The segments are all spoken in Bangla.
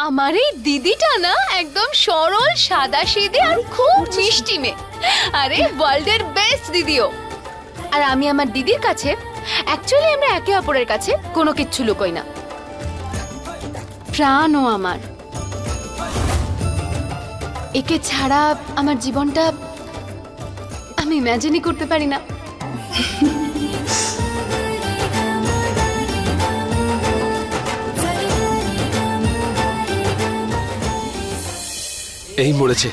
আমার এই দিদিটা না একদম সরল সাদাসিধে আর খুব মিষ্টি মেয়ে। আরে ওয়ার্ল্ডের বেস্ট দিদিও। আর আমি আমার দিদির কাছে অ্যাকচুয়ালি আমরা একে অপরের কাছে কোনো কিচ্ছু লুকোই না। প্রাণও আমার। একে ছাড়া আমার জীবনটা আমি ইমাজিনই করতে পারি না। এই মরেছে।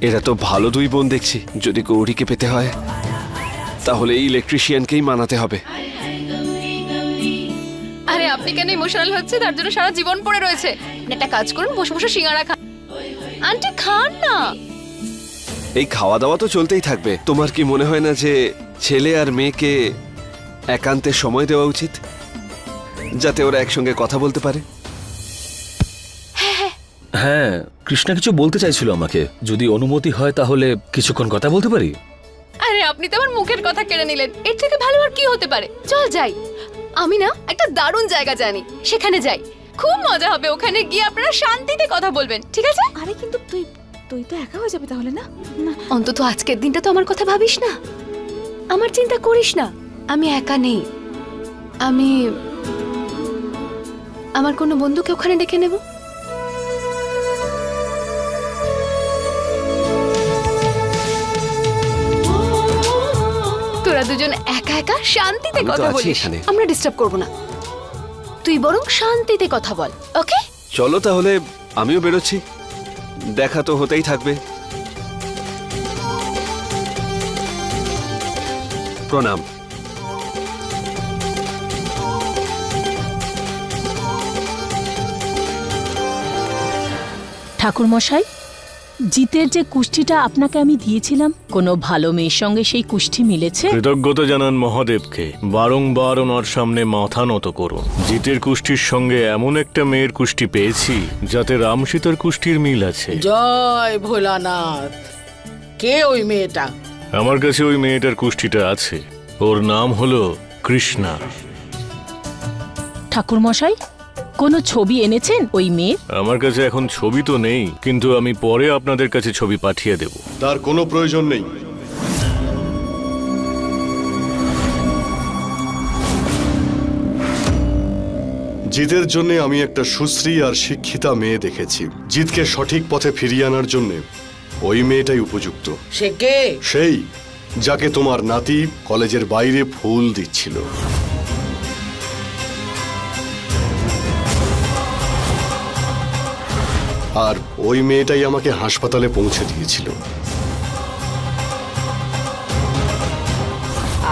এরা তো ভালো দুই বোন দেখছি। যদি গৌরীকে পেতে হয় তাহলে এই ইলেকট্রিশিয়ানকেই মানাতে হবে। আরে আপনি কেন ইমোশনাল হচ্ছে? তার জন্য সারা জীবন পড়ে রয়েছে। একটা কাজ করুন, বসে বসে সিঙ্গারা খান। আন্টি খান না। এই খাওয়া দাওয়া তো চলতেই থাকবে। তোমার কি মনে হয় না যে ছেলে আর মেয়েকে একান্তে সময় দেওয়া উচিত, যাতে ওরা একসঙ্গে কথা বলতে পারে? হ্যাঁ, কৃষ্ণা কিছু বলতে চাইছিল আমাকে। যদি অনুমতি হয় তাহলে কিছুক্ষণ কথা বলতে পারি। আরে আপনি তো আমার মুখের কথা কেড়ে নিলেন। এর থেকে ভালো আর কি হতে পারে? চল যাই। আমি না একটা দারুণ জায়গা জানি, সেখানে যাই। খুব মজা হবে। ওখানে গিয়ে আপনারা শান্তিতে কথা বলবেন, ঠিক আছে? আরে কিন্তু তুই তো একা হয়ে যাবে তাহলে। না অন্তত আজকের দিনটা তো আমার কথা ভাবিস না, আমার চিন্তা করিস না। আমি একা নেই। আমি আমার কোনো বন্ধুকে ওখানে ডেকে নেব। তোরা দুজন একা একা শান্তিতে কথা বলিস, আমরা ডিস্টার্ব করব না। তুই বরং শান্তিতে কথা বল, ওকে? চলো তাহলে, আমিও বেরোচ্ছি। দেখা তো হতেই থাকবে। প্রণাম। ঠাকুরমশাই, জিতের যে কুষ্ঠিটা আপনাকে আমি দিয়েছিলাম, কোনো ভালো মেয়ের সঙ্গে সেই কুষ্ঠি মিলেছে? কৃতজ্ঞতা জানান মহাদেবকে। বারংবার ওনার সামনে মাথা নত করুন। জিতের কুষ্ঠির সঙ্গে এমন একটা মেয়ের কুষ্ঠি পেয়েছি যাতে রাম সীতার কুষ্ঠির মিল আছে। জয় ভোলানাথ। কে ওই মেয়েটা? আমার কাছে ওই মেয়েটার কুষ্ঠিটা আছে। ওর নাম হলো কৃষ্ণা। ঠাকুরমশাই, কোনো ছবি এনেছেন ওই মেয়ের? আমার কাছে এখন ছবি তো নেই, কিন্তু আমি পরে আপনাদের কাছে ছবি পাঠিয়ে দেব। তার কোনো প্রয়োজন নেই। জিতের জন্য আমি একটা সুশ্রী আর শিক্ষিতা মেয়ে দেখেছি। জিতকে সঠিক পথে ফিরিয়ে আনার জন্য ওই মেয়েটাই উপযুক্ত। সে কে? সেই যাকে তোমার নাতি কলেজের বাইরে ফুল দিচ্ছিল। আর ওই মেয়েটাই আমাকে হাসপাতালে পৌঁছে দিয়েছিল।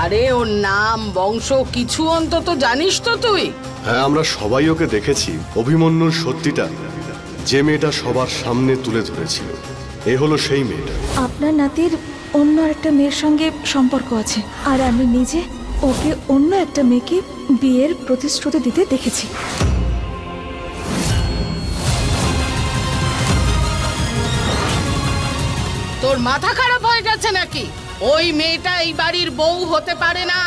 আরে ওর নাম, বংশ কিছু অন্তত জানিস তো তুই? হ্যাঁ, আমরা সবাই ওকে দেখেছি। অভিমন্যুর সত্যিটা যে মেয়েটা সবার সামনে তুলে ধরেছিল, এ হলো সেই মেয়েটা। আপনার নাতির অন্য একটা মেয়ের সঙ্গে সম্পর্ক আছে, আর আমি নিজে ওকে অন্য একটা মেয়েকে বিয়ের প্রতিশ্রুতি দিতে দেখেছি। তোর মাথা খারাপ হয়ে গেছে নাকি? ওই মেয়েটা এই বাড়ির বউ হতে পারে না।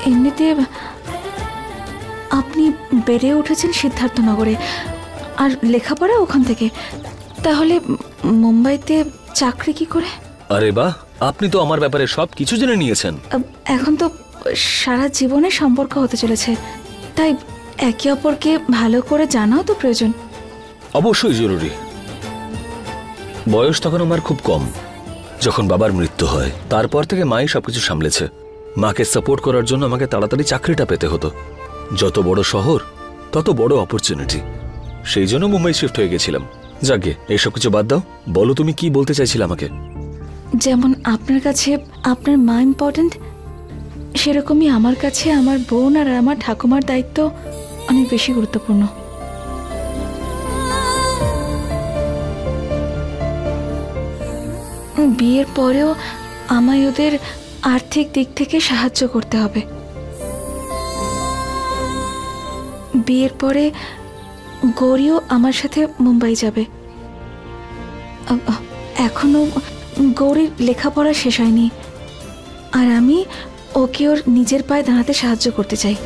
এমনিতে আপনি বেড়ে উঠেছেন সিদ্ধার্থনগরে, আর লেখাপড়া ওখান থেকে। তাহলে মুম্বাইতে চাকরি কি করে? আরে বাহ, আপনি তো আমার ব্যাপারে সব কিছু জেনে নিয়েছেন। এখন তো সারা জীবনে সম্পর্ক হতে চলেছে, তাই একে অপরকে ভালো করে জানাও তো প্রয়োজন। অবশ্যই জরুরি। বয়স তখন আমার খুব কম। যখন বাবার মৃত্যু হয় তারপর থেকে মাই সবকিছু সামলেছে। মাকে সাপোর্ট করার জন্য আমাকে তাড়াতাড়ি চাকরিটা পেতে হতো। যত বড় শহর তত বড় অপরচুনিটি। সেই জন্য মুম্বাই শিফট হয়ে গেছিলাম। যাকে এইসব কিছু বাদ দাও, বলো তুমি কি বলতে চাইছিলে আমাকে? যেমন আপনার কাছে আপনার মা ইম্পর্টেন্ট, সেরকমই আমার কাছে আমার বোন আর আমার ঠাকুমার দায়িত্ব অনেক বেশি গুরুত্বপূর্ণ। বিয়ের পরেও আমায় ওদের আর্থিক দিক থেকে সাহায্য করতে হবে। বিয়ের পরে গৌরীও আমার সাথে মুম্বাই যাবে। এখনো গৌরীর লেখাপড়া শেষ হয়নি, আর আমি ওকে ওর নিজের পায়ে দাঁড়াতে সাহায্য করতে চাই।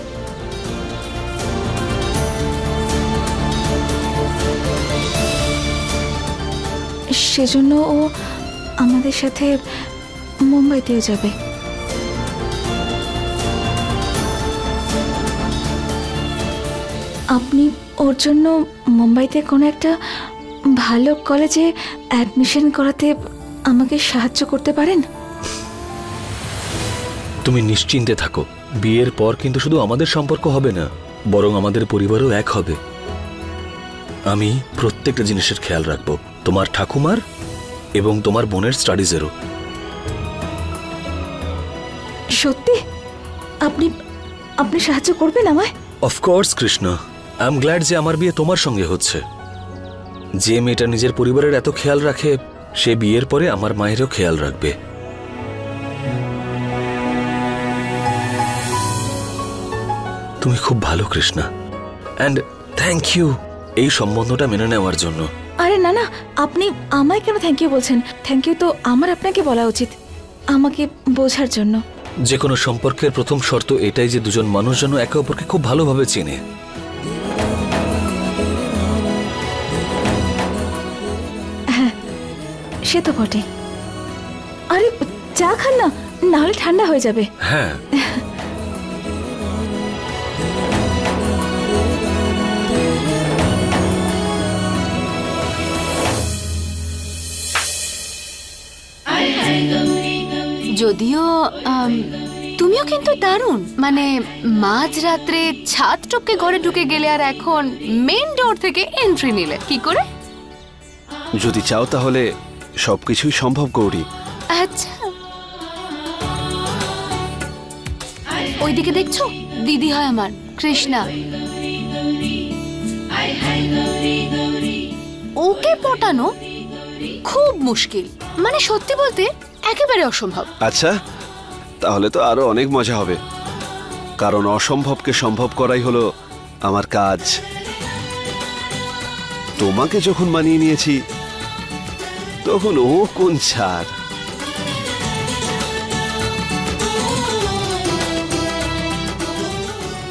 সেজন্য ও আমাদের সাথে মুম্বাইতেও যাবে। আপনি ওর জন্য মুম্বাইতে কোনো একটা ভালো কলেজে অ্যাডমিশন করাতে আমাকে সাহায্য করতে পারেন? তুমি নিশ্চিন্তে থাকো, বিয়ের পর কিন্তু শুধু আমাদের সম্পর্ক হবে না, বরং আমাদের পরিবারও এক হবে। আমি প্রত্যেকটা জিনিসের খেয়াল রাখবো, তোমার ঠাকুমার এবং তোমার বোনের স্টাডিজেরও। সত্যি? আপনি আপনি সাহায্য করবেন আমায়? Of course Krishna, I am glad যে আমার বিয়ে তোমার সঙ্গে হচ্ছে। যে মেয়েটা নিজের পরিবারের এত খেয়াল রাখে, সে বিয়ের পরে আমার মায়েরও খেয়াল রাখবে। তুমি খুব ভালো কৃষ্ণা, অ্যান্ড থ্যাংক ইউ এই সম্বন্ধটা মেনে নেওয়ার জন্য। আরে না না, আপনি আমায় কেন থ্যাংক ইউ বলছেন? থ্যাংক ইউ তো আমার আপনাকে বলা উচিত, আমাকে বোঝার জন্য। যে কোনো সম্পর্কের প্রথম শর্ত এটাই যে দুজন মানুষ যেন একে অপরকে খুব ভালোভাবে চেনে। হ্যাঁ, সে তো বটে। আরে চা খান না, নাহলে ঠান্ডা হয়ে যাবে। হ্যাঁ, যদিও তুমিও কিন্তু দারুণ, মানে মাঝরাত্রে ছাদ টপকে ঘরে ঢুকে গেলে আর এখন মেইন ডোর থেকে এন্ট্রি নিলে কি করে? যদি চাও তাহলে সবকিছুই সম্ভব গৌরী। আচ্ছা, ওইদিকে দেখছো, দিদি হয় আমার কৃষ্ণা। ওকে পটানো খুব মুশকিল, মানে সত্যি বলতে একেবারে অসম্ভব। আচ্ছা, তাহলে তো আরো অনেক মজা হবে, কারণ অসম্ভবকে সম্ভব করাই হলো আমার কাজ। তোমাকে যখন মানিয়ে নিয়েছি তখন ও কোন ছাড়।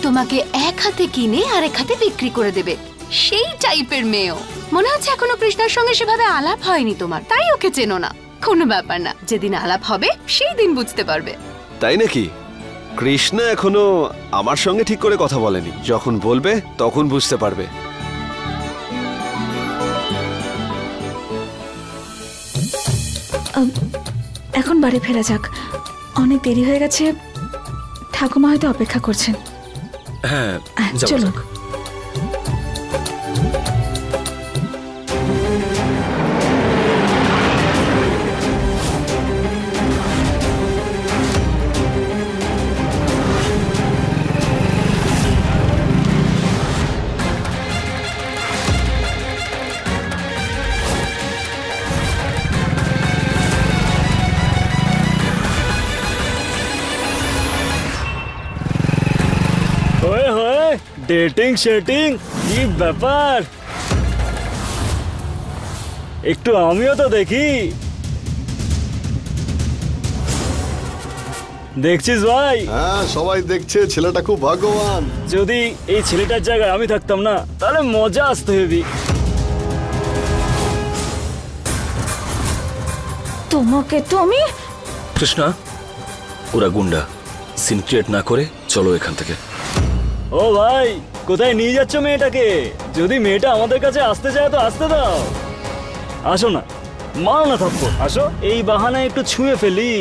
তোমাকে এক হাতে কিনে আরেক হাতে বিক্রি করে দেবে, সেই টাইপের মেয়েও। মনে হচ্ছে এখনো কৃষ্ণার সঙ্গে সেভাবে আলাপ হয়নি তোমার, তাই ওকে চেনো না। কোনো ব্যাপার না, যেদিন আলাপ হবে সেই দিন বুঝতে পারবে। তাই নাকি? কৃষ্ণা এখনো আমার সঙ্গে ঠিক করে কথা বলেনি, যখন বলবে তখন বুঝতে পারবে। এখন বাড়ি ফেরা যাক, অনেক দেরি হয়ে গেছে, ঠাকুমা হয়তো অপেক্ষা করছেন। হ্যাঁ, চলুন। ডেটিং শেটিং কি ব্যাপার, একটু আমিও তো দেখি। দেখছিস ভাই? হ্যাঁ, সবাই দেখছে, ছেলেটা খুব ভাগ্যবান। যদি এই ছেলেটার জায়গায় আমি থাকতাম না, তাহলে মজা আসতো হেবি। তোমাকে তো আমি। কৃষ্ণা, ওরা গুন্ডা, সিন ক্রিয়েট না করে চলো এখান থেকে। ও ভাই, কোথায় নিয়ে যাচ্ছ মেয়েটাকে? যদি মেয়েটা আমাদের কাছে আসতে চায় তো আসতে দাও। আসো না, মারো না থাপ্পড়, আসো, এই বাহানায় একটু ছুঁয়ে ফেলি।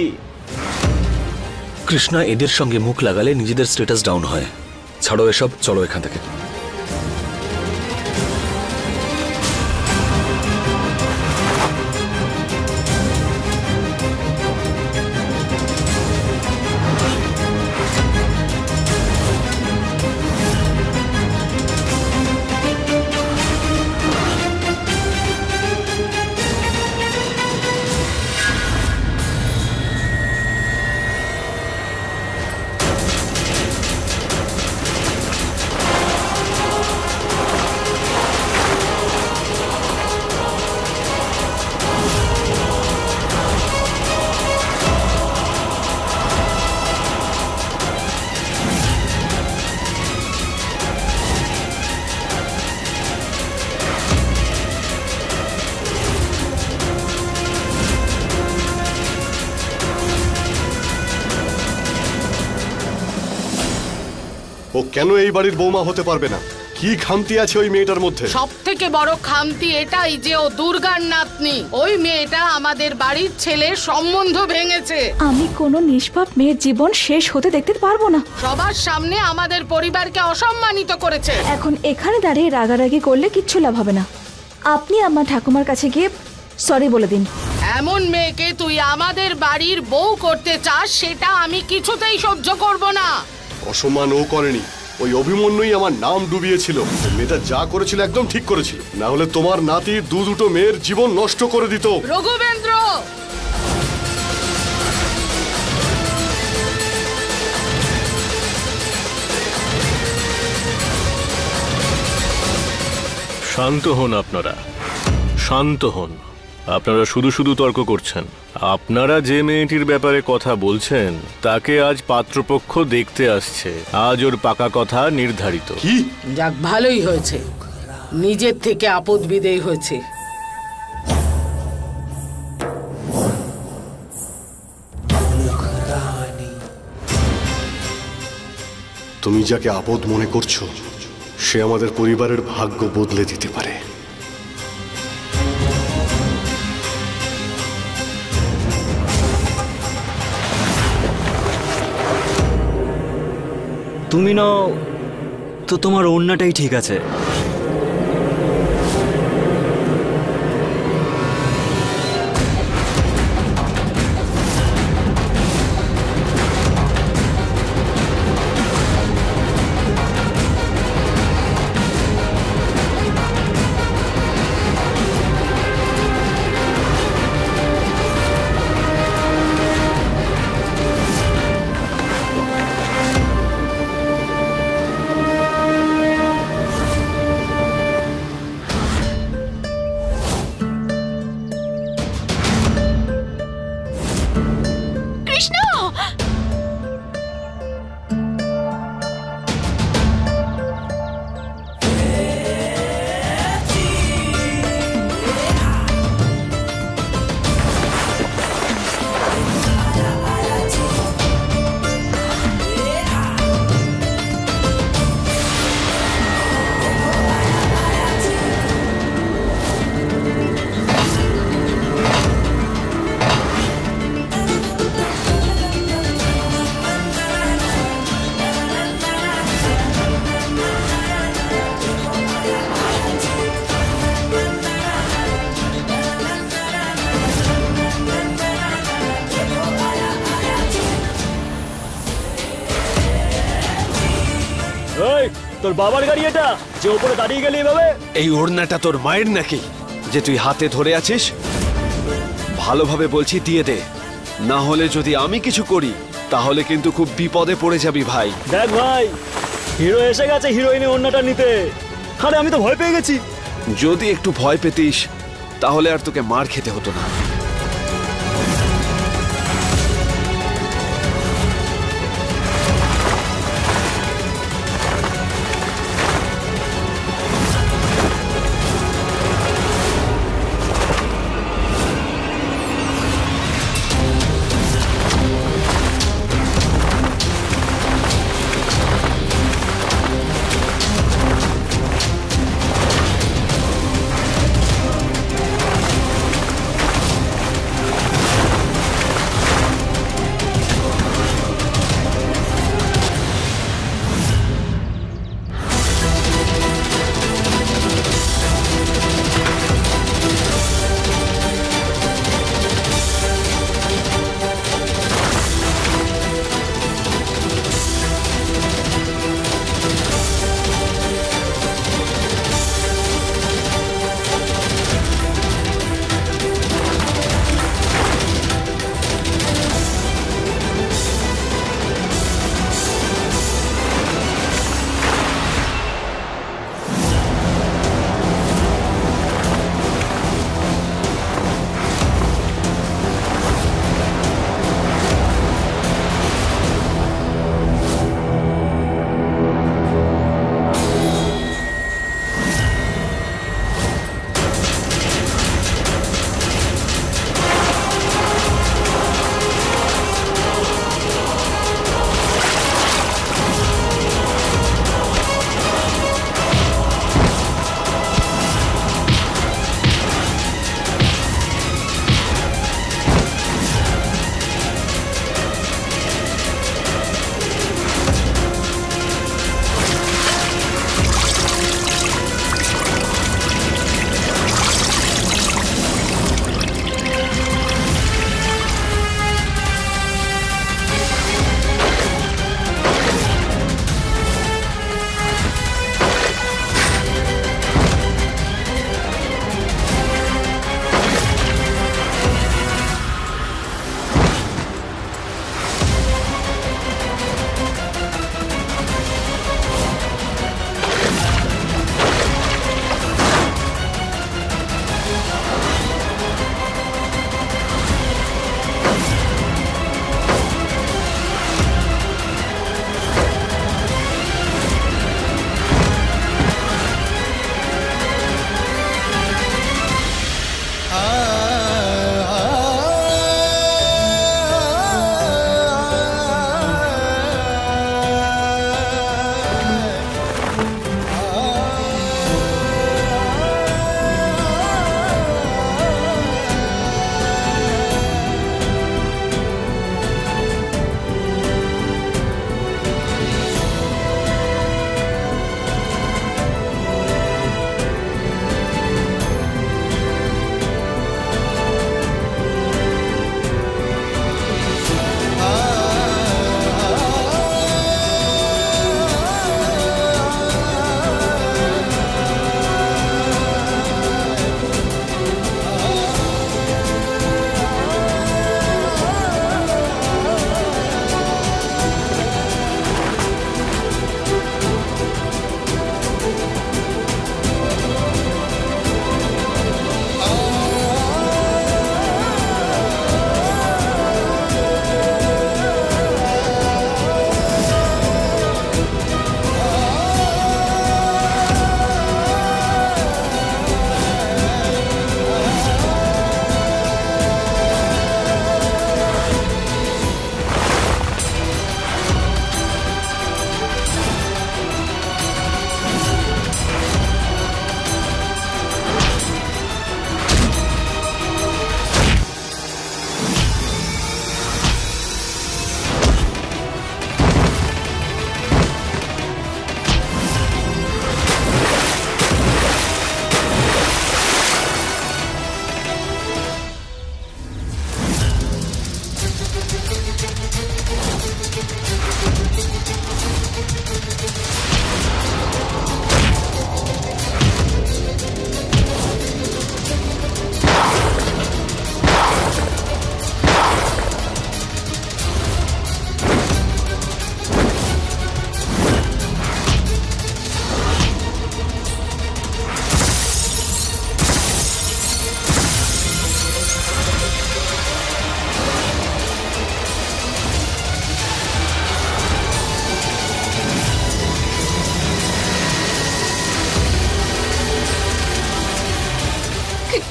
কৃষ্ণা এদের সঙ্গে মুখ লাগালে নিজেদের স্ট্যাটাস ডাউন হয়। ছাড়ো এসব, চলো এখান থেকে। ও কেন এই বাড়ির বৌমা হতে পারবে না? কি খামতি আছে ওই মেয়েটার মধ্যে? সব থেকে বড় খামতি এটাই যে ও দুর্গার নাতনি। ওই মেয়েটা আমাদের বাড়ির ছেলের সম্বন্ধ ভেঙেছে। আমি কোনো নিষ্পাপ মেয়ের জীবন শেষ হতে দেখতে পারবো না। সবার সামনে আমাদের পরিবারকে অসম্মানিত করেছে। এখন এখানে দাঁড়িয়ে রাগারাগি করলে কিচ্ছু লাভ হবে না। আপনি আমার ঠাকুমার কাছে গিয়ে সরি বলে দিন। এমন মেয়েকে তুই আমাদের বাড়ির বউ করতে চাস, সেটা আমি কিছুতেই সহ্য করব না। অসম্মান ও করেনি, ওই অভিমন্যুই আমার নাম ডুবিয়েছিল। মেয়েটা যা করেছিল একদম ঠিক করেছিল, না হলে তোমার নাতির দুটো মেয়ের জীবন নষ্ট করে দিত। রঘুবেন্দ্র, শান্ত হন আপনারা, শান্ত হন। আপনারা শুধু শুধু তর্ক করছেন। আপনারা যে মেয়েটির ব্যাপারে কথা বলছেন তাকে আজ পাত্রপক্ষ দেখতে আসছে। আজ ওর পাকা কথা নির্ধারিত। কি? যাক, ভালোই হয়েছে, নিজের থেকে আপদ বিদেয় হয়েছে। তুমি যাকে আপদ মনে করছো সে আমাদের পরিবারের ভাগ্য বদলে দিতে পারে। তুমি নাও তো, তোমার ওড়নাটাই ঠিক আছে। তোর বাবার গাড়ি এটা, যে উপরে দাঁড়িয়ে গেলি এভাবে? এই ওড়নাটা তোর মায়ের নাকি যে তুই হাতে ধরে আছিস? ভালোভাবে বলছি দিয়ে দে, না হলে যদি আমি কিছু করি তাহলে কিন্তু খুব বিপদে পড়ে যাবি ভাই। দেখ ভাই, হিরো এসে গেছে হিরোইনের ওড়নাটা নিতে। আরে আমি তো ভয় পেয়ে গেছি। যদি একটু ভয় পেতিস তাহলে আর তোকে মার খেতে হতো না।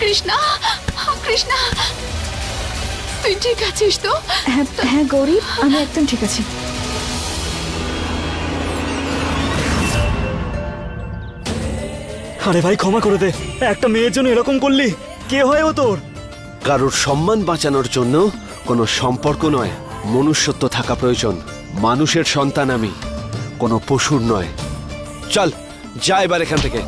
কৃষ্ণা, কৃষ্ণা, তুই ঠিক আছিস তো? হ্যাঁ হ্যাঁ গৌরী, আমি একদম ঠিক আছি। আরে ভাই ক্ষমা করে দে, একটা মেয়ের জন্য এরকম করলি? কে হয় ও তোর? কারোর সম্মান বাঁচানোর জন্য কোনো সম্পর্ক নয়, মনুষ্যত্ব থাকা প্রয়োজন। মানুষের সন্তান আমি, কোনো পশুর নয়। চল যা এবার এখান থেকে।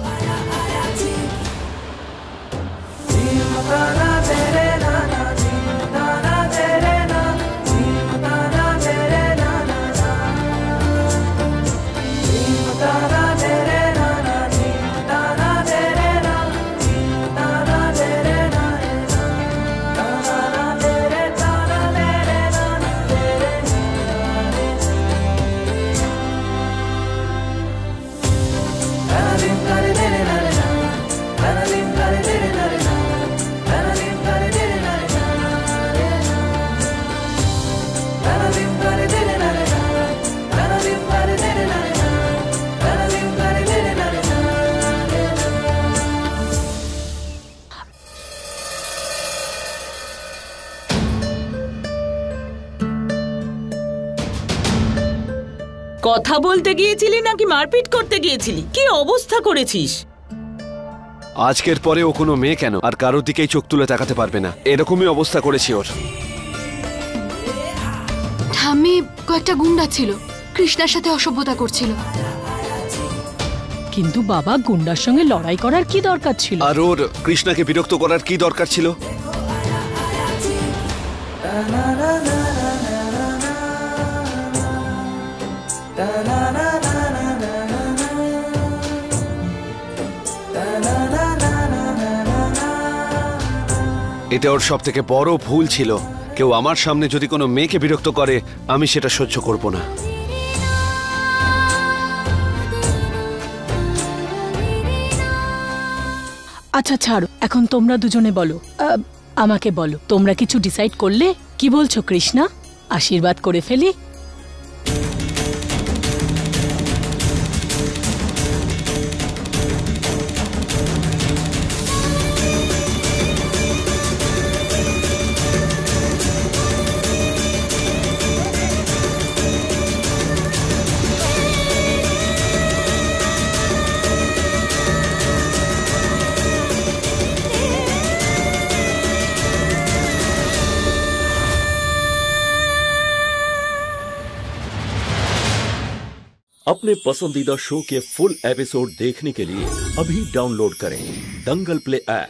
কথা বলতে গিয়েছিলি নাকি মারপিট করতে গিয়েছিলি? কি অবস্থা করেছিস? আজকের পরে ও কোনো মেয়ে কেন আর কারোর দিকেই চোখ তুলে তাকাতে পারবে না, এরকমই অবস্থা করেছি ওর। ঠাম্মি, কয়েকটা গুন্ডা ছিল, কৃষ্ণার সাথে অসভ্যতা করছিল। কিন্তু বাবা, গুন্ডার সঙ্গে লড়াই করার কি দরকার ছিল? আর ওর কৃষ্ণাকে বিরক্ত করার কি দরকার ছিল? এটা ওর সব থেকে বড় ভুল ছিল। কেউ আমার সামনে যদি কোনো মেয়েকে বিরক্ত করে, আমি সেটা সহ্য করব না। আচ্ছা ছাড়ো, এখন তোমরা দুজনে বলো, আমাকে বলো, তোমরা কিছু ডিসাইড করলে? কি বলছো কৃষ্ণা? আশীর্বাদ করে ফেলি? अपने पसंदीदा शो के फुल एपिसोड देखने के लिए अभी डाउनलोड करें दंगल प्ले ऐप।